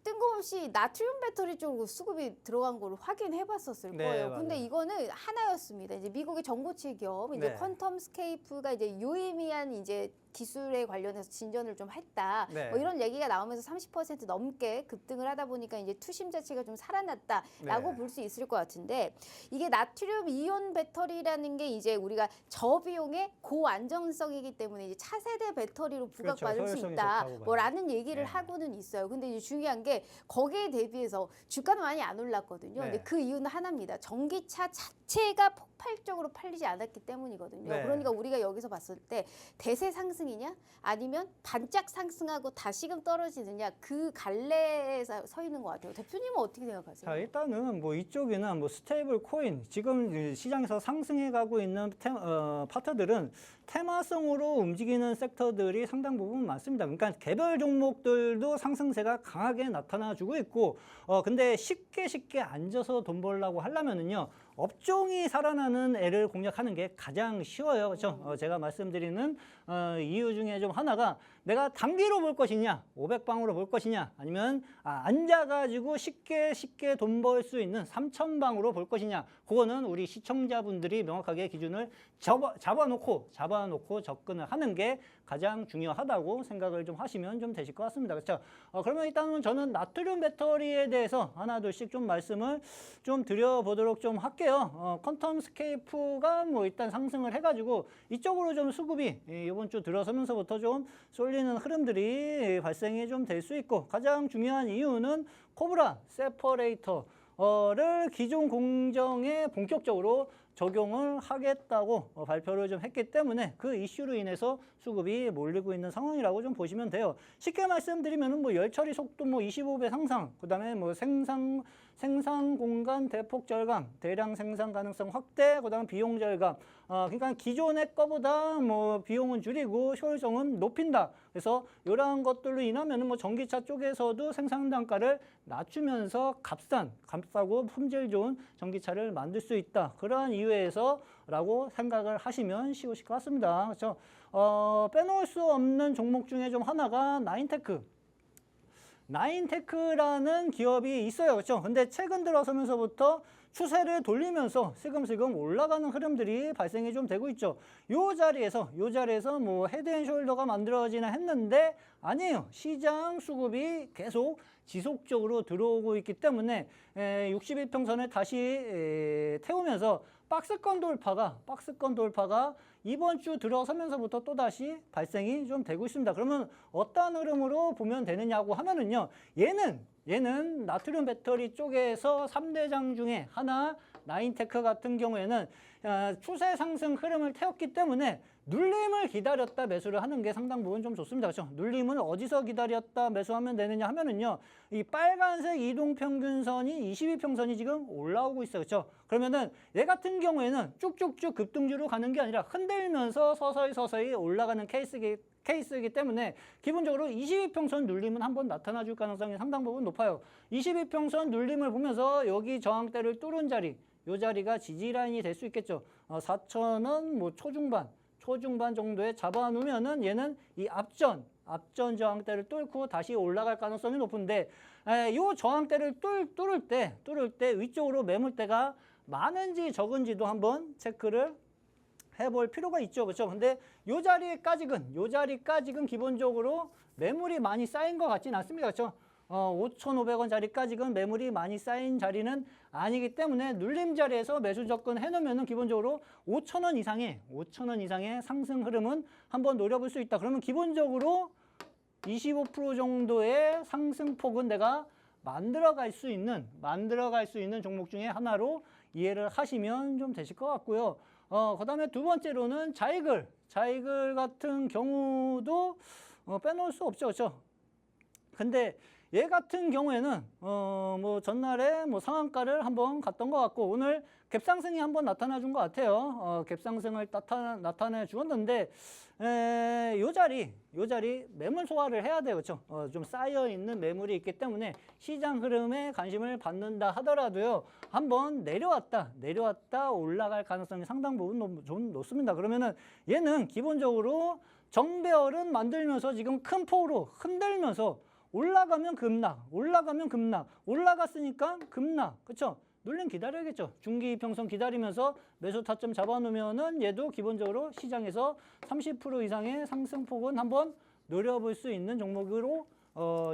뜬금없이 나트륨 배터리 쪽으로 수급이 들어간 걸 확인해 봤었을 네, 거예요. 근데 맞아요. 이거는 하나였습니다. 이제 미국의 전고체 기업, 이제 네. 퀀텀 스케이프가 이제 유의미한 이제 기술에 관련해서 진전을 좀 했다. 네. 뭐 이런 얘기가 나오면서 30% 넘게 급등을 하다 보니까 이제 투심 자체가 좀 살아났다라고 네. 볼 수 있을 것 같은데, 이게 나트륨 이온 배터리라는 게 이제 우리가 저비용의 고안정성이기 때문에 이제 차세대 배터리로 부각받을 그렇죠. 수 효율성이 있다. 좋다고 봐요. 뭐라는 얘기를 네. 하고는 있어요. 근데 이제 중요한 게 거기에 대비해서 주가는 많이 안 올랐거든요. 네. 근데 그 이유는 하나입니다. 전기차 자체가 폭발적으로 팔리지 않았기 때문이거든요. 네. 그러니까 우리가 여기서 봤을 때 대세 상승이냐 아니면 반짝 상승하고 다시금 떨어지느냐, 그 갈래에 서 있는 것 같아요. 대표님은 어떻게 생각하세요? 자, 일단은 뭐 이쪽에는 뭐 스테이블 코인, 지금 시장에서 상승해 가고 있는 파트들은 테마성으로 움직이는 섹터들이 상당 부분 많습니다. 그러니까 개별 종목들도 상승세가 강하게 나타나주고 있고, 근데 쉽게 앉아서 돈 벌려고 하려면은요, 업종이 살아나는 애를 공략하는 게 가장 쉬워요. 그렇죠? 제가 말씀드리는 이유 중에 좀 하나가, 내가 단기로 볼 것이냐, 500방으로 볼 것이냐, 아니면 앉아가지고 쉽게 돈 벌 수 있는 3,000방으로 볼 것이냐, 그거는 우리 시청자분들이 명확하게 기준을 잡아놓고 접근을 하는 게 가장 중요하다고 생각을 좀 하시면 좀 되실 것 같습니다. 그렇죠? 그러면 일단은 저는 나트륨 배터리에 대해서 하나 둘씩 좀 말씀을 좀 드려보도록 좀 할게요. 퀀텀 스케이프가 뭐 일단 상승을 해가지고 이쪽으로 좀 수급이 이번 주 들어서면서부터 좀 쏠리는 흐름들이 발생이 좀 될 수 있고, 가장 중요한 이유는 코브라 세퍼레이터를 기존 공정에 본격적으로 적용을 하겠다고 발표를 좀 했기 때문에 그 이슈로 인해서 수급이 몰리고 있는 상황이라고 좀 보시면 돼요. 쉽게 말씀드리면은 뭐 열 처리 속도 뭐 25배 상상, 그다음에 뭐 생산 생산 공간 대폭 절감, 대량 생산 가능성 확대, 그다음 비용 절감. 그러니까 기존의 거보다 뭐 비용은 줄이고 효율성은 높인다. 그래서 이러한 것들로 인하면은 뭐 전기차 쪽에서도 생산 단가를 낮추면서 값싸고 품질 좋은 전기차를 만들 수 있다. 그러한 이유에서라고 생각을 하시면 쉬우실 것 같습니다. 그렇죠? 빼놓을 수 없는 종목 중에 좀 하나가 나인테크. 나인테크라는 기업이 있어요. 그렇죠? 근데 최근 들어서면서부터 추세를 돌리면서 슬금슬금 올라가는 흐름들이 발생이 좀 되고 있죠. 요 자리에서 뭐 헤드앤숄더가 만들어지나 했는데 아니에요. 시장 수급이 계속 지속적으로 들어오고 있기 때문에 62평선을 다시 태우면서 박스권 돌파가 이번 주 들어서면서부터 또다시 발생이 좀 되고 있습니다. 그러면 어떤 흐름으로 보면 되느냐고 하면은요. 얘는 나트륨 배터리 쪽에서 3대장 중에 하나 나인테크 같은 경우에는 추세 상승 흐름을 태웠기 때문에 눌림을 기다렸다 매수를 하는 게 상당 부분 좀 좋습니다. 그렇죠? 눌림을 어디서 기다렸다 매수하면 되느냐 하면은요. 이 빨간색 이동평균선이 22평선이 지금 올라오고 있어요. 그렇죠? 그러면은 얘 같은 경우에는 쭉쭉쭉 급등주로 가는 게 아니라 흔들면서 서서히 올라가는 케이스이기 때문에 기본적으로 22평선 눌림은 한번 나타나 줄 가능성이 상당 부분 높아요. 22평선 눌림을 보면서 여기 저항대를 뚫은 자리, 이 자리가 지지라인이 될 수 있겠죠. 4,000원 뭐 초중반 정도에 잡아놓으면은 얘는 이 앞전 저항대를 뚫고 다시 올라갈 가능성이 높은데 이 저항대를 뚫을 때 위쪽으로 매물대가 많은지 적은지도 한번 체크를 해볼 필요가 있죠. 그렇죠? 근데 요 자리까지는 기본적으로 매물이 많이 쌓인 것 같지는 않습니다. 그렇죠? 5,500원 자리까지는 매물이 많이 쌓인 자리는 아니기 때문에 눌림 자리에서 매수 접근해 놓으면은 기본적으로 5,000원 이상의 상승 흐름은 한번 노려볼 수 있다. 그러면 기본적으로 25% 정도의 상승폭은 내가 만들어갈 수 있는 종목 중에 하나로 이해를 하시면 좀 되실 것 같고요. 그다음에 두 번째로는 자이글 같은 경우도 빼놓을 수 없죠. 그렇죠? 근데 얘 같은 경우에는 뭐 전날에 뭐 상한가를 한번 갔던 것 같고 오늘 갭상승이 한번 나타나 준 것 같아요. 갭상승을 나타내 주었는데 요 자리 매물 소화를 해야 돼요. 그렇죠? 좀 쌓여 있는 매물이 있기 때문에 시장 흐름에 관심을 받는다 하더라도요. 한번 내려왔다 올라갈 가능성이 상당 부분 좀 높습니다. 그러면은 얘는 기본적으로 정배열은 만들면서 지금 큰 폭으로 흔들면서 올라가면 급락, 올라갔으니까 급락, 그렇죠? 눌림 기다려야겠죠. 중기 평선 기다리면서 매수 타점 잡아놓으면은 얘도 기본적으로 시장에서 30% 이상의 상승폭은 한번 노려볼 수 있는 종목으로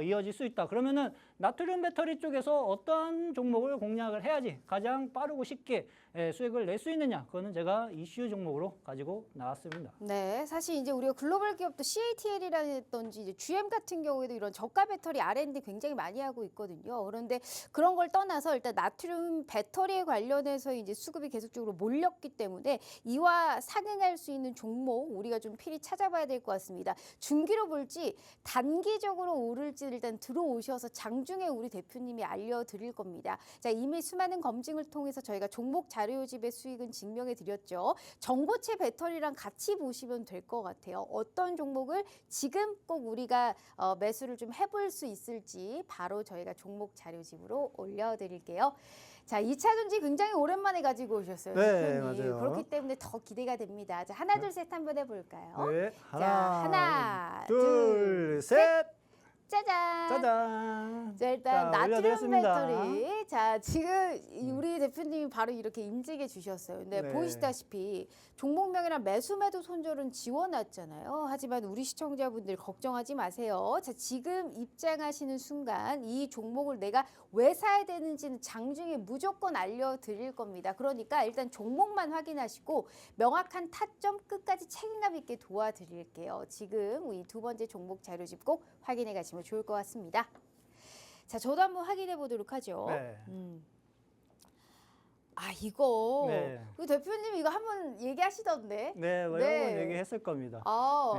이어질 수 있다. 그러면은 나트륨 배터리 쪽에서 어떠한 종목을 공략을 해야지 가장 빠르고 쉽게 수익을 낼 수 있느냐. 그거는 제가 이슈 종목으로 가지고 나왔습니다. 네, 사실 이제 우리가 글로벌 기업도 CATL이라든지 이제 GM 같은 경우에도 이런 저가 배터리 R&D 굉장히 많이 하고 있거든요. 그런데 그런 걸 떠나서 일단 나트륨 배터리에 관련해서 이제 수급이 계속적으로 몰렸기 때문에 이와 상응할 수 있는 종목 우리가 좀 필히 찾아봐야 될 것 같습니다. 중기로 볼지 단기적으로 오를지 일단 들어오셔서 장중에 우리 대표님이 알려드릴 겁니다. 자, 이미 수많은 검증을 통해서 저희가 종목 자료집의 수익은 증명해 드렸죠. 전고체 배터리랑 같이 보시면 될 것 같아요. 어떤 종목을 지금 꼭 우리가 매수를 좀 해볼 수 있을지 바로 저희가 종목 자료집으로 올려드릴게요. 자, 2차 전지 굉장히 오랜만에 가지고 오셨어요. 네, 대표님. 맞아요. 그렇기 때문에 더 기대가 됩니다. 자, 하나, 둘, 셋 한번 해볼까요? 네, 자, 하나, 둘, 셋. 짜잔! 짜잔. 자, 일단 자, 나트륨 올려드렸습니다. 배터리. 자, 지금 우리 대표님이 바로 이렇게 인증해 주셨어요. 근데 네. 보시다시피 종목명이랑 매수 손절은 지워놨잖아요. 하지만 우리 시청자분들 걱정하지 마세요. 자, 지금 입장하시는 순간 이 종목을 내가 왜 사야 되는지는 장중에 무조건 알려드릴 겁니다. 그러니까 일단 종목만 확인하시고 명확한 타점 끝까지 책임감 있게 도와드릴게요. 지금 이 두 번째 종목 자료집 꼭 확인해 가시면 좋을 것 같습니다. 자, 저도 한번 확인해 보도록 하죠. 네. 이거. 네. 그 대표님 이거 한번 얘기하시던데. 네, 뭐 네. 여러 번 얘기했을 겁니다.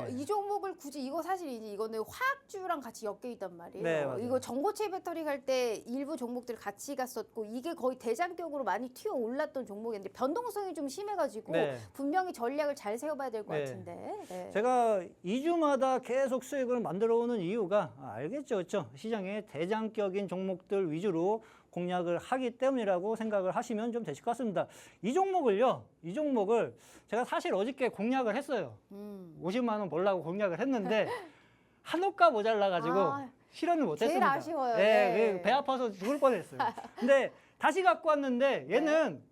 네. 이 종목을 굳이 이거 사실 이제 이거는 화학주랑 같이 엮여 있단 말이에요. 네, 맞아요. 이거 전고체 배터리 갈 때 일부 종목들 같이 갔었고 이게 거의 대장격으로 많이 튀어 올랐던 종목인데 변동성이 좀 심해가지고 네. 분명히 전략을 잘 세워봐야 될 것 네. 같은데. 네. 제가 2주마다 계속 수익을 만들어 오는 이유가 알겠죠, 그렇죠? 시장의 대장격인 종목들 위주로 공략을 하기 때문이라고 생각을 하시면 좀 되실 것 같습니다. 이 종목을 제가 사실 어저께 공략을 했어요. 50만 원 벌라고 공략을 했는데 한옥가 모자라가지고 실현을 못했습니다. 제일 아쉬워요. 네, 네. 배 아파서 죽을 뻔했어요. 근데 다시 갖고 왔는데 얘는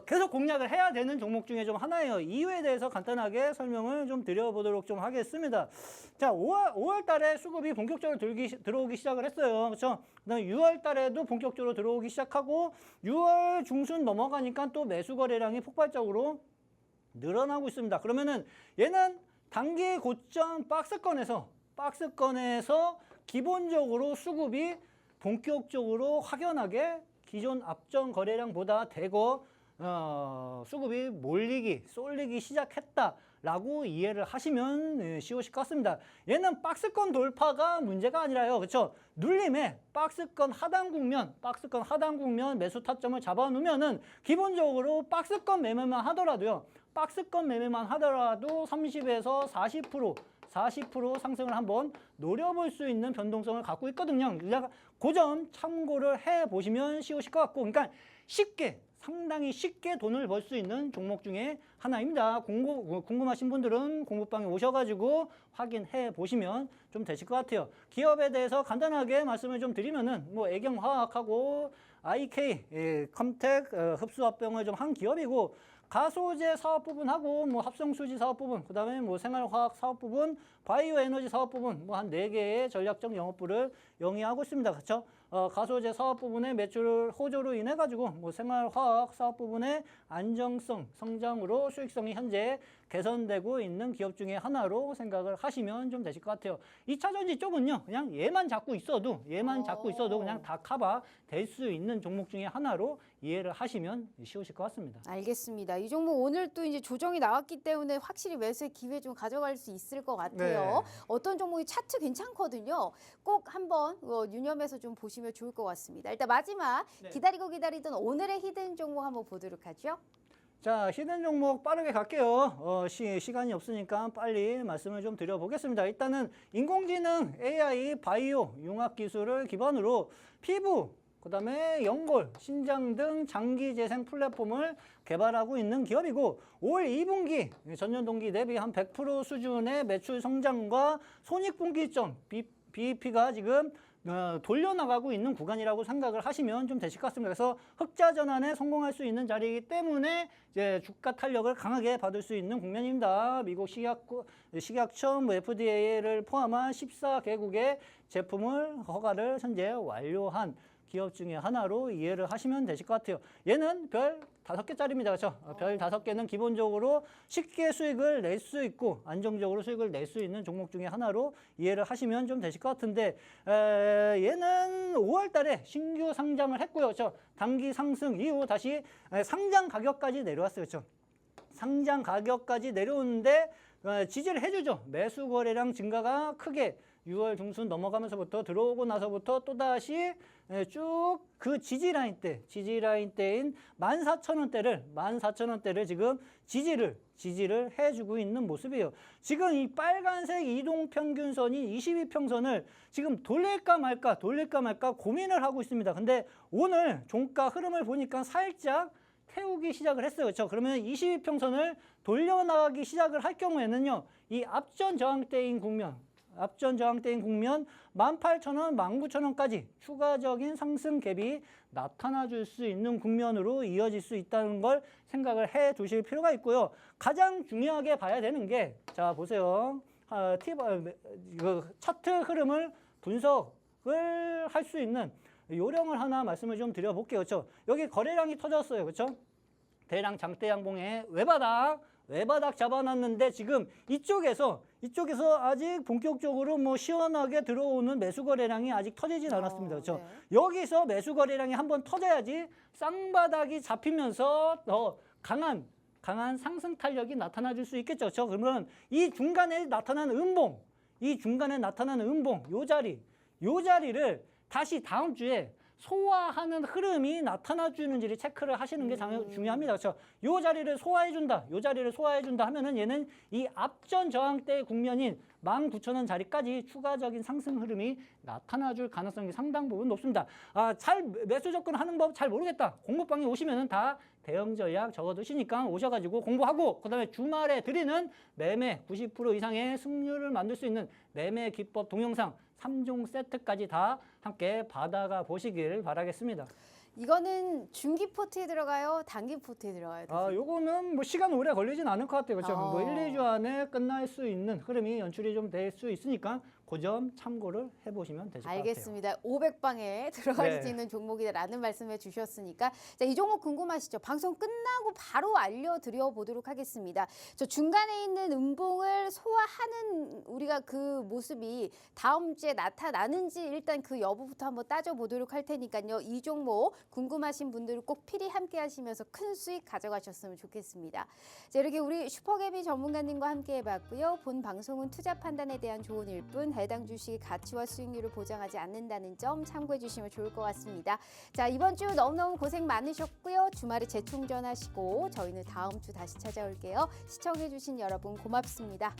계속 공략을 해야 되는 종목 중에 좀 하나예요. 이유에 대해서 간단하게 설명을 좀 드려보도록 좀 하겠습니다. 자, 5월 달에 수급이 본격적으로 들어오기 시작을 했어요. 그렇죠? 그다음에 6월 달에도 본격적으로 들어오기 시작하고 6월 중순 넘어가니까 또 매수 거래량이 폭발적으로 늘어나고 있습니다. 그러면은 얘는 단기 고점 박스권에서 기본적으로 수급이 본격적으로 확연하게 기존 앞전 거래량보다 대거 수급이 쏠리기 시작했다라고 이해를 하시면 쉬우실 것 같습니다. 얘는 박스권 돌파가 문제가 아니라요. 그렇죠? 눌림에 박스권 하단 국면 매수 타점을 잡아놓으면은 기본적으로 박스권 매매만 하더라도 30에서 40% 상승을 한번 노려볼 수 있는 변동성을 갖고 있거든요. 그 점 참고를 해보시면 쉬우실 것 같고, 그러니까 상당히 쉽게 돈을 벌 수 있는 종목 중에 하나입니다. 궁금하신 분들은 공부방에 오셔가지고 확인해 보시면 좀 되실 것 같아요. 기업에 대해서 간단하게 말씀을 좀 드리면은 애경화학하고 IK, 컴텍, 흡수합병을 좀 한 기업이고, 가소제 사업 부분하고 합성수지 사업 부분, 그다음에 생활화학 사업 부분, 바이오 에너지 사업 부분 한 4개의 전략적 영업부를 영위하고 있습니다. 그렇죠? 가소제 사업 부분의 매출 호조로 인해 가지고 생활화학 사업 부분의 안정성, 성장으로 수익성이 현재 개선되고 있는 기업 중에 하나로 생각을 하시면 좀 되실 것 같아요. 2차 전지 쪽은요, 그냥 얘만 잡고 있어도 그냥 다 커버 될 수 있는 종목 중에 하나로 이해를 하시면 쉬우실 것 같습니다. 알겠습니다. 이 종목 오늘 또 이제 조정이 나왔기 때문에 확실히 매수의 기회 좀 가져갈 수 있을 것 같아요. 네. 어떤 종목이 차트 괜찮거든요. 꼭 한번 유념해서 좀 보시면 좋을 것 같습니다. 일단 마지막 기다리던 오늘의 히든 종목 한번 보도록 하죠. 자, 히든 종목 빠르게 갈게요. 시간이 없으니까 빨리 말씀을 좀 드려보겠습니다. 일단은 인공지능, AI, 바이오, 융합 기술을 기반으로 피부, 그다음에 연골, 신장 등 장기 재생 플랫폼을 개발하고 있는 기업이고, 올 2분기 전년 동기 대비 한 100% 수준의 매출 성장과 손익분기점, BEP가 지금 돌려나가고 있는 구간이라고 생각을 하시면 좀 되실 것 같습니다. 그래서 흑자 전환에 성공할 수 있는 자리이기 때문에 이제 주가 탄력을 강하게 받을 수 있는 국면입니다. 미국 식약처 FDA를 포함한 14개국의 제품을 허가를 현재 완료한 기업 중에 하나로 이해를 하시면 되실 것 같아요. 얘는 별 5개짜리입니다. 그렇죠? 별 5개는 기본적으로 쉽게 수익을 낼 수 있고 안정적으로 수익을 낼 수 있는 종목 중에 하나로 이해를 하시면 좀 되실 것 같은데, 얘는 5월 달에 신규 상장을 했고요. 그렇죠? 단기 상승 이후 다시 상장 가격까지 내려왔어요. 그렇죠? 상장 가격까지 내려오는데 지지를 해주죠. 매수 거래량 증가가 크게 6월 중순 넘어가면서부터 들어오고 나서부터 또다시 쭉 그 지지라인 때인 14,000원대를 지금 지지를 해주고 있는 모습이에요. 지금 이 빨간색 이동평균선이 22평선을 지금 돌릴까 말까 고민을 하고 있습니다. 근데 오늘 종가 흐름을 보니까 살짝 태우기 시작을 했어요. 그렇죠? 그러면 22평선을 돌려나가기 시작을 할 경우에는요, 이 앞전 저항대인 국면 18,000원, 19,000원까지 추가적인 상승 갭이 나타나 줄 수 있는 국면으로 이어질 수 있다는 걸 생각을 해 두실 필요가 있고요. 가장 중요하게 봐야 되는 게, 자, 보세요. 차트 흐름을 분석을 할 수 있는 요령을 하나 말씀을 좀 드려볼게요. 그렇죠? 여기 거래량이 터졌어요. 그렇죠? 대량 장대 양봉의 외바닥 외바닥 잡아놨는데 지금 이쪽에서 아직 본격적으로 뭐 시원하게 들어오는 매수 거래량이 아직 터지진 않았습니다. 그렇죠? 네. 여기서 매수 거래량이 한번 터져야지 쌍바닥이 잡히면서 더 강한 상승 탄력이 나타나 줄 수 있겠죠. 그렇죠? 그러면 이 중간에 나타나는 음봉, 요 자리를 다시 다음 주에 소화하는 흐름이 나타나 주는지를 체크를 하시는 게 중요합니다. 그렇죠? 요 자리를 소화해 준다 하면은 얘는 이 앞전 저항대의 국면인 19,000원 자리까지 추가적인 상승 흐름이 나타나 줄 가능성이 상당 부분 높습니다. 잘 매수 접근하는 법 잘 모르겠다. 공부방에 오시면은 다 대형 전략 적어두시니까 오셔가지고 공부하고 그다음에 주말에 드리는 매매 90% 이상의 승률을 만들 수 있는 매매 기법 동영상 3종 세트까지 다 함께 받아가 보시길 바라겠습니다. 이거는 중기 포트에 들어가요? 단기 포트에 들어가요? 요거는 뭐 시간 오래 걸리진 않을 것 같아요. 그렇죠? 뭐 1, 2주 안에 끝날 수 있는 흐름이 연출이 좀 될 수 있으니까 그 점 참고를 해보시면 되실 것 같아요. 알겠습니다. 500방에 들어갈 네. 수 있는 종목이다라는 말씀해 주셨으니까 자, 이 종목 궁금하시죠? 방송 끝나고 바로 알려드려 보도록 하겠습니다. 저 중간에 있는 음봉을 소화하는 우리가 그 모습이 다음 주에 나타나는지 일단 그 여부부터 한번 따져보도록 할 테니까요. 이 종목 궁금하신 분들은 꼭 필히 함께 하시면서 큰 수익 가져가셨으면 좋겠습니다. 자, 이렇게 우리 슈퍼개미 전문가님과 함께 해봤고요. 본 방송은 투자 판단에 대한 조언일 뿐 해당 주식의 가치와 수익률을 보장하지 않는다는 점 참고해 주시면 좋을 것 같습니다. 자, 이번 주 너무너무 고생 많으셨고요. 주말에 재충전하시고 저희는 다음 주 다시 찾아올게요. 시청해 주신 여러분 고맙습니다.